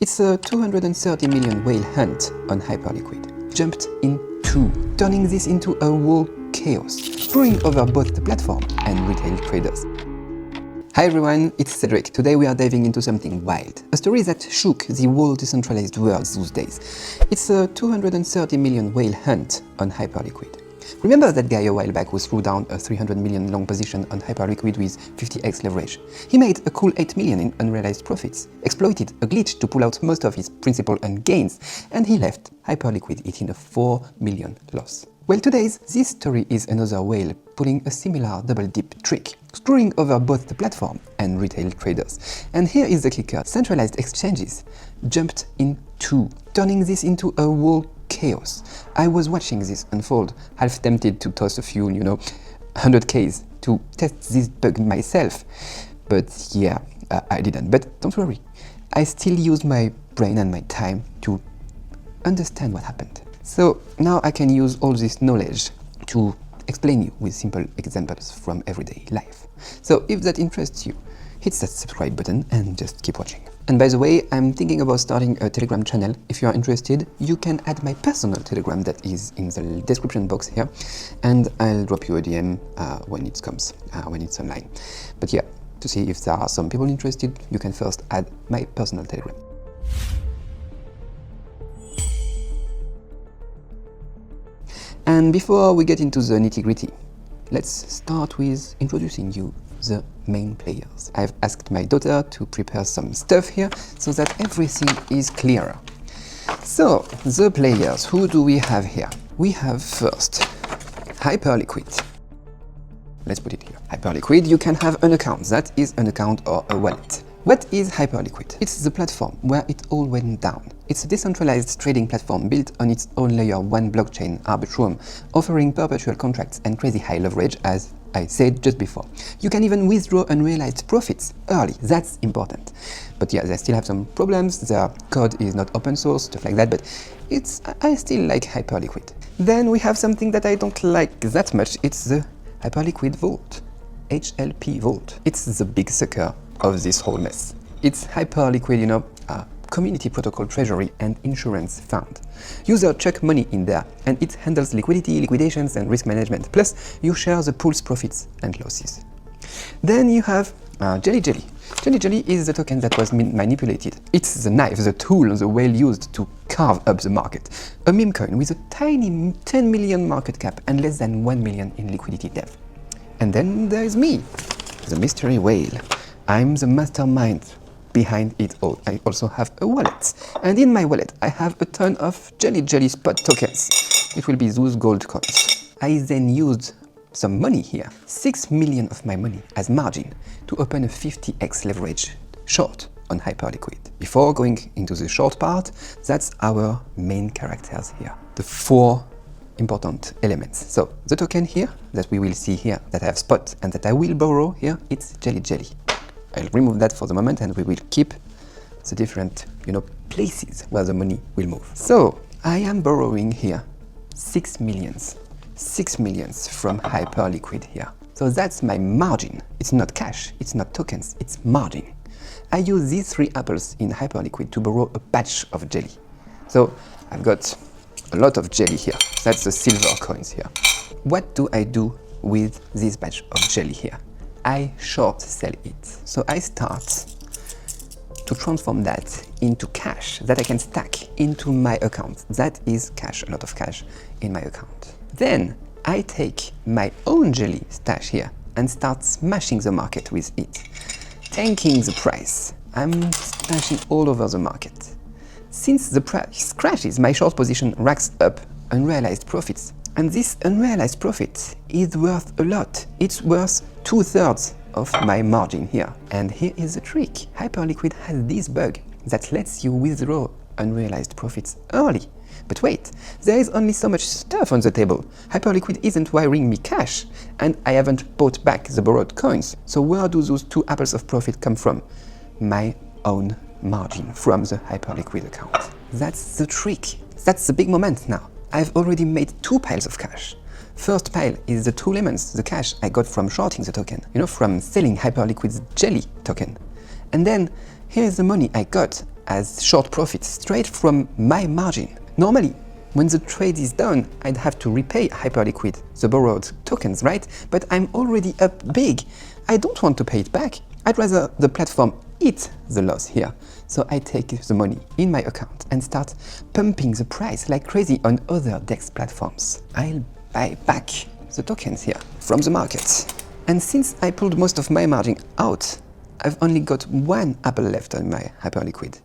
It's a 230 million whale hunt on HyperLiquid. Jumped in two, turning this into a whole chaos, screwing over both the platform and retail traders. Hi everyone, it's Cédric. Today we are diving into something wild. A story that shook the whole decentralized world those days. It's a 230 million whale hunt on HyperLiquid. Remember that guy a while back who threw down a 300 million long position on HyperLiquid with 50x leverage? He made a cool 8 million in unrealized profits, exploited a glitch to pull out most of his principal and gains, and he left HyperLiquid eating a 4 million loss. Well, today's this story is another whale pulling a similar double dip trick, screwing over both the platform and retail traders. And here is the kicker: centralized exchanges jumped in two, turning this into a whole chaos. I was watching this unfold, half tempted to toss a few, 100Ks to test this bug myself. But yeah, I didn't. But don't worry, I still used my brain and my time to understand what happened. So now I can use all this knowledge to explain you with simple examples from everyday life. So if that interests you, hit that subscribe button and just keep watching. And by the way, I'm thinking about starting a Telegram channel. If you are interested, you can add my personal Telegram that is in the description box here, and I'll drop you a DM when it comes, when it's online. But yeah, to see if there are some people interested, you can first add my personal Telegram. And before we get into the nitty-gritty, let's start with introducing you the main players. I've asked my daughter to prepare some stuff here so that everything is clearer. So, the players, who do we have here? We have first HyperLiquid. Let's put it here. HyperLiquid, you can have an account. That is an account or a wallet. What is HyperLiquid? It's the platform where it all went down. It's a decentralized trading platform built on its own layer 1 blockchain, Arbitrum, offering perpetual contracts and crazy high leverage, as I said just before. You can even withdraw unrealized profits early. That's important. But yeah, they still have some problems. Their code is not open source, stuff like that, but I still like HyperLiquid. Then we have something that I don't like that much. It's the HyperLiquid Vault, HLP Vault. It's the big sucker of this whole mess. It's HyperLiquid, community protocol treasury and insurance fund. Users chuck money in there, and it handles liquidity, liquidations, and risk management. Plus, you share the pool's profits and losses. Then you have Jelly Jelly. Jelly Jelly is the token that was manipulated. It's the knife, the tool the whale used to carve up the market. A meme coin with a tiny 10 million market cap and less than 1 million in liquidity depth. And then there is me, the mystery whale. I'm the mastermind behind it all. I also have a wallet, and in my wallet I have a ton of Jelly Jelly spot tokens. It will be those gold coins. I then used some money here, 6 million of my money as margin, to open a 50x leverage short on HyperLiquid. Before going into the short part, that's our main characters here, the 4 important elements. So the token here that we will see here that I have spot and that I will borrow here, it's Jelly Jelly. I'll remove that for the moment, and we will keep the different, places where the money will move. So I am borrowing here 6 millions from HyperLiquid here. So that's my margin. It's not cash, it's not tokens, it's margin. I use these 3 apples in HyperLiquid to borrow a batch of jelly. So I've got a lot of jelly here. That's the silver coins here. What do I do with this batch of jelly here? I short sell it. So I start to transform that into cash that I can stack into my account. That is cash, a lot of cash in my account. Then I take my own jelly stash here and start smashing the market with it, tanking the price. I'm smashing all over the market. Since the price crashes, my short position racks up unrealized profits. And this unrealized profit is worth a lot. It's worth 2/3 of my margin here. And here is the trick. HyperLiquid has this bug that lets you withdraw unrealized profits early. But wait, there is only so much stuff on the table. HyperLiquid isn't wiring me cash, and I haven't bought back the borrowed coins. So where do those 2 apples of profit come from? My own margin from the HyperLiquid account. That's the trick. That's the big moment now. I've already made 2 piles of cash. First pile is the 2 lemons, the cash I got from shorting the token, from selling HyperLiquid's jelly token. And then here's the money I got as short profits straight from my margin. Normally, when the trade is done, I'd have to repay HyperLiquid, the borrowed tokens, right? But I'm already up big. I don't want to pay it back. I'd rather the platform eat the loss here. So I take the money in my account and start pumping the price like crazy on other DEX platforms. I'll buy back the tokens here from the market. And since I pulled most of my margin out, I've only got one apple left on my HyperLiquid.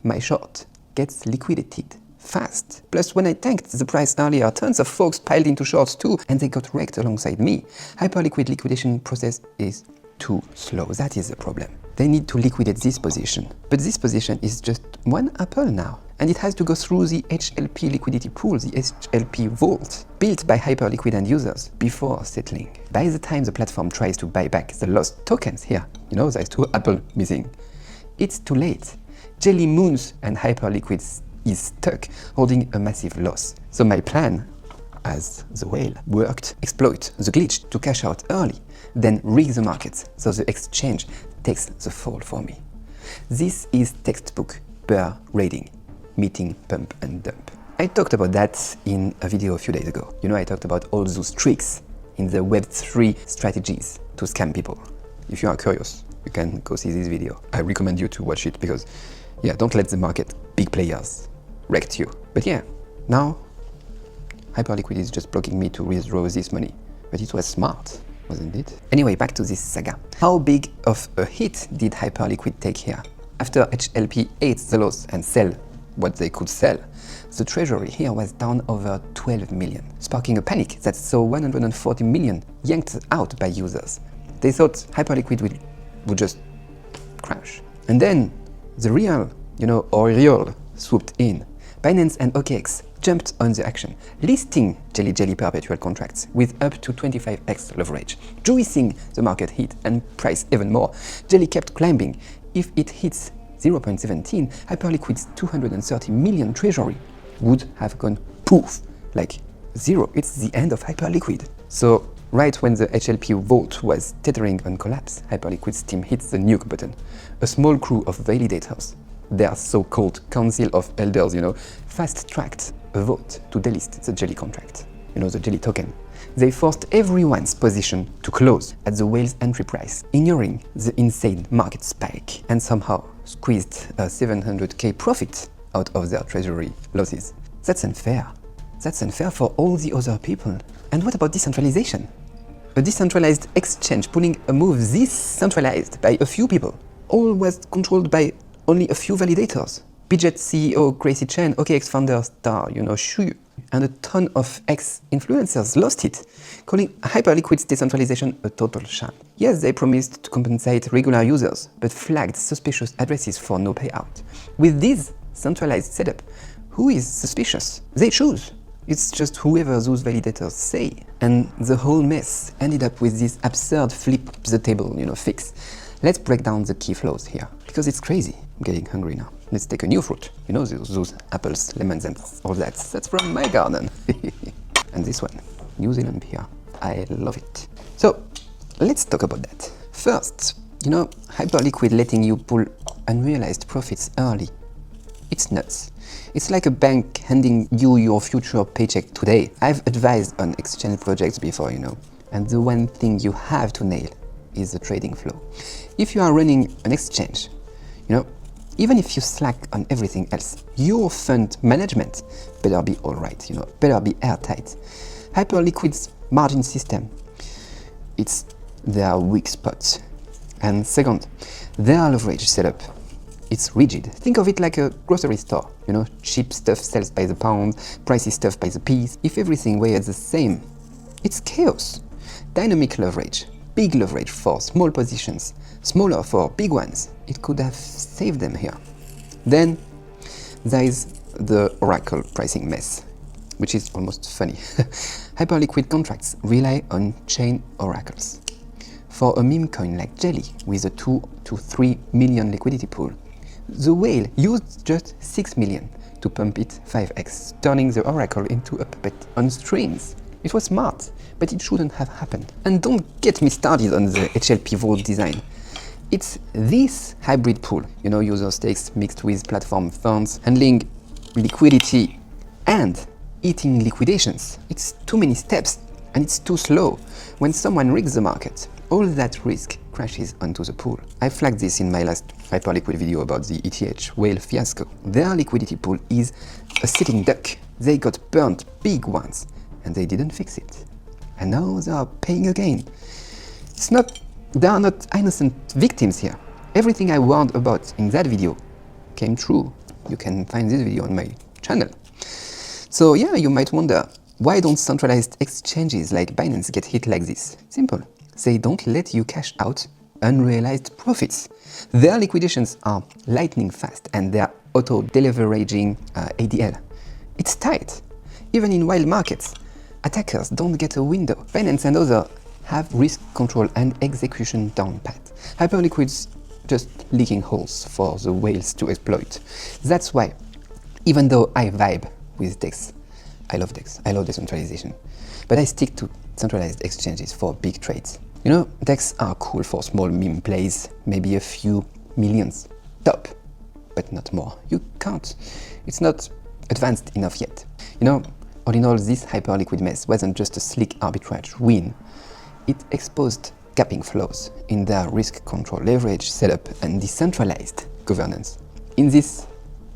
My short gets liquidated fast. Plus, when I tanked the price earlier, tons of folks piled into shorts too, and they got wrecked alongside me. HyperLiquid liquidation process is too slow. That is the problem. They need to liquidate this position. But this position is just one apple now. And it has to go through the HLP liquidity pool, the HLP vault, built by HyperLiquid end users before settling. By the time the platform tries to buy back the lost tokens here, you know, there's two apples missing, it's too late. Jelly Moons and HyperLiquid is stuck, holding a massive loss. So my plan, as the whale, worked: exploit the glitch to cash out early, then rig the market so the exchange takes the fall for me. This is textbook bear raiding, meeting pump and dump. I talked about that in a video a few days ago. You know, I talked about all those tricks in the Web3 strategies to scam people. If you are curious, you can go see this video. I recommend you to watch it because, yeah, don't let the market, big players, wreck you. But yeah, now HyperLiquid is just blocking me to withdraw this money. But it was smart, wasn't it? Anyway, back to this saga. How big of a hit did HyperLiquid take here? After HLP ate the loss and sell what they could sell, the treasury here was down over 12 million, sparking a panic that saw 140 million yanked out by users. They thought HyperLiquid would just crash. And then the real, Oriole swooped in. Binance and OKX jumped on the action, listing Jelly perpetual contracts with up to 25x leverage, juicing the market hit and price even more. Jelly kept climbing. If it hits 0.17, HyperLiquid's 230 million treasury would have gone poof, like zero. It's the end of HyperLiquid. So right when the HLP vault was teetering on collapse, HyperLiquid's team hit the nuke button. A small crew of validators, their so-called Council of Elders, fast-tracked a vote to delist the Jelly contract, the Jelly token. They forced everyone's position to close at the whale's entry price, ignoring the insane market spike, and somehow squeezed a 700k profit out of their treasury losses. That's unfair. That's unfair for all the other people. And what about decentralization? A decentralized exchange pulling a move this centralized by a few people. All was controlled by only a few validators. Bidget CEO Gracie Chen, OKX founder Star, Shu, and a ton of ex-influencers lost it, calling HyperLiquid's decentralization a total sham. Yes, they promised to compensate regular users, but flagged suspicious addresses for no payout. With this centralized setup, who is suspicious? They choose. It's just whoever those validators say. And the whole mess ended up with this absurd flip the table, fix. Let's break down the key flows here, because it's crazy. I'm getting hungry now. Let's take a new fruit. Those apples, lemons, and all that. That's from my garden. And this one, New Zealand beer. I love it. So, let's talk about that. First, HyperLiquid letting you pull unrealized profits early. It's nuts. It's like a bank handing you your future paycheck today. I've advised on exchange projects before, and the one thing you have to nail is the trading flow. If you are running an exchange, even if you slack on everything else, your fund management better be all right, better be airtight. HyperLiquid's margin system, it's their weak spot. And second, their leverage setup, it's rigid. Think of it like a grocery store, cheap stuff sells by the pound, pricey stuff by the piece. If everything weighs the same, it's chaos. Dynamic leverage, big leverage for small positions, smaller for big ones. It could have saved them here. Then there is the Oracle pricing mess, which is almost funny. HyperLiquid contracts rely on chain oracles. For a meme coin like Jelly with a 2 to 3 million liquidity pool, the whale used just 6 million to pump it 5x, turning the oracle into a puppet on strings. It was smart, but it shouldn't have happened. And don't get me started on the HLP vault design. It's this hybrid pool, user stakes mixed with platform funds, handling liquidity and eating liquidations. It's too many steps and it's too slow. When someone rigs the market, all that risk crashes onto the pool. I flagged this in my last HyperLiquid video about the ETH whale fiasco. Their liquidity pool is a sitting duck. They got burnt big once and they didn't fix it. And now they are paying again. They are not innocent victims here. Everything I warned about in that video came true. You can find this video on my channel. So yeah, you might wonder, why don't centralized exchanges like Binance get hit like this? Simple. They don't let you cash out unrealized profits. Their liquidations are lightning fast and they're auto-deleveraging ADL. It's tight. Even in wild markets, attackers don't get a window. Binance and others have risk control and execution down pat. HyperLiquid's just leaking holes for the whales to exploit. That's why, even though I vibe with DEX, I love DEX, I love decentralization, but I stick to centralized exchanges for big trades. DEX are cool for small meme plays, maybe a few millions, top, but not more. You can't. It's not advanced enough yet. All in all, this HyperLiquid mess wasn't just a slick arbitrage win. It exposed gapping flaws in their risk control leverage setup and decentralized governance. In this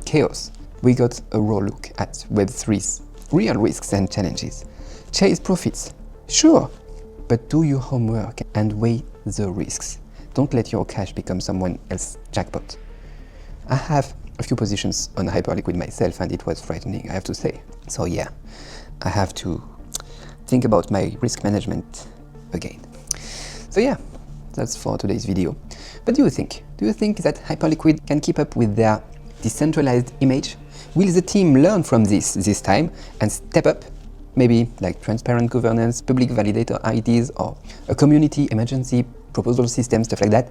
chaos, we got a raw look at Web3's real risks and challenges. Chase profits, sure, but do your homework and weigh the risks. Don't let your cash become someone else's jackpot. I have a few positions on HyperLiquid myself and it was frightening, I have to say. So yeah, I have to think about my risk management again. So yeah, that's for today's video. But do you think that HyperLiquid can keep up with their decentralized image? Will the team learn from this time and step up? Maybe like transparent governance, public validator IDs, or a community emergency proposal system, stuff like that?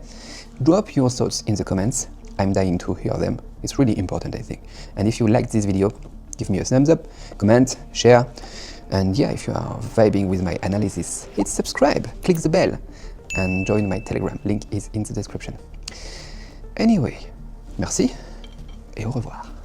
Drop your thoughts in the comments. I'm dying to hear them. It's really important, I think. And if you liked this video, give me a thumbs up, comment, share. And yeah, if you are vibing with my analysis, hit subscribe, click the bell, and join my Telegram. Link is in the description. Anyway, merci et au revoir.